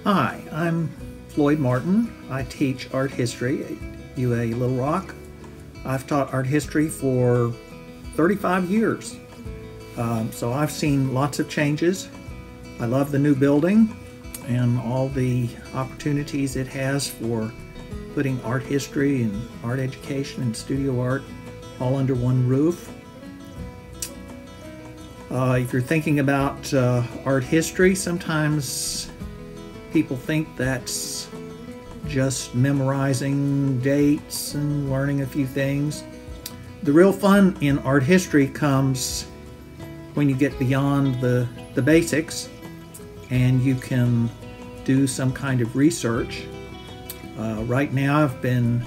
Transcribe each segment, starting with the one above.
Hi, I'm Floyd Martin. I teach art history at UA Little Rock. I've taught art history for 35 years. So I've seen lots of changes. I love the new building and all the opportunities it has for putting art history and art education and studio art all under one roof. If you're thinking about art history, sometimes people think that's just memorizing dates and learning a few things. The real fun in art history comes when you get beyond the basics and you can do some kind of research. Right now I've been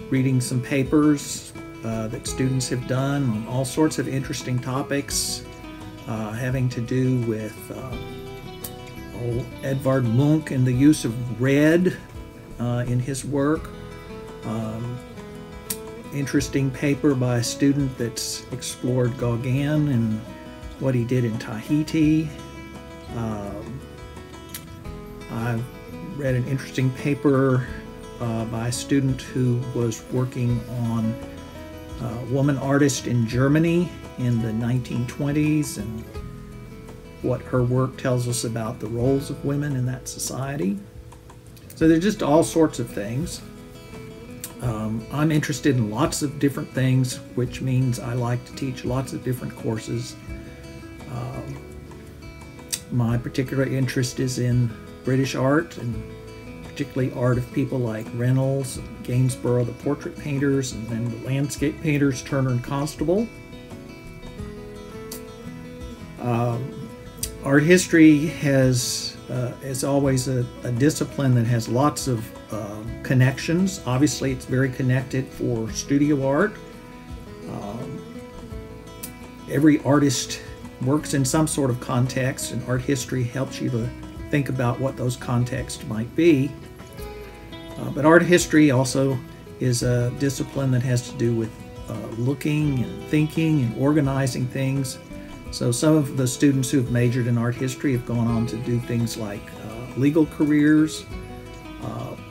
reading some papers that students have done on all sorts of interesting topics having to do with Edvard Munch and the use of red in his work. Interesting paper by a student that's explored Gauguin and what he did in Tahiti. I've read an interesting paper by a student who was working on a woman artist in Germany in the 1920s and what her work tells us about the roles of women in that society. So there's just all sorts of things. I'm interested in lots of different things, which means I like to teach lots of different courses. My particular interest is in British art, and particularly art of people like Reynolds, and Gainsborough, the portrait painters, and then the landscape painters, Turner and Constable. Art history is always a discipline that has lots of connections. Obviously, it's very connected for studio art. Every artist works in some sort of context, and art history helps you to think about what those contexts might be. But art history also is a discipline that has to do with looking and thinking and organizing things. So some of the students who've majored in art history have gone on to do things like legal careers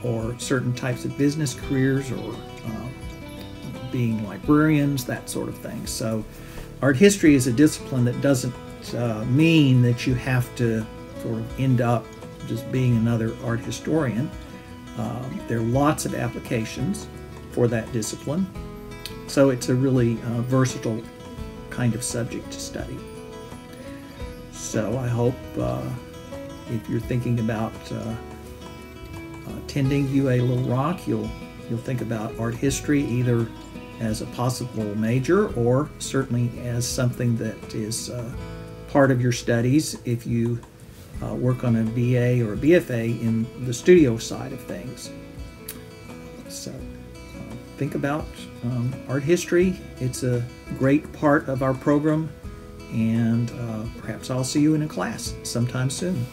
or certain types of business careers, or being librarians, that sort of thing. So art history is a discipline that doesn't mean that you have to sort of end up just being another art historian. There are lots of applications for that discipline. So it's a really versatile kind of subject to study. So I hope if you're thinking about attending UA Little Rock, you'll think about art history either as a possible major or certainly as something that is part of your studies if you work on a BA or a BFA in the studio side of things. So think about art history. It's a great part of our program, and perhaps I'll see you in a class sometime soon.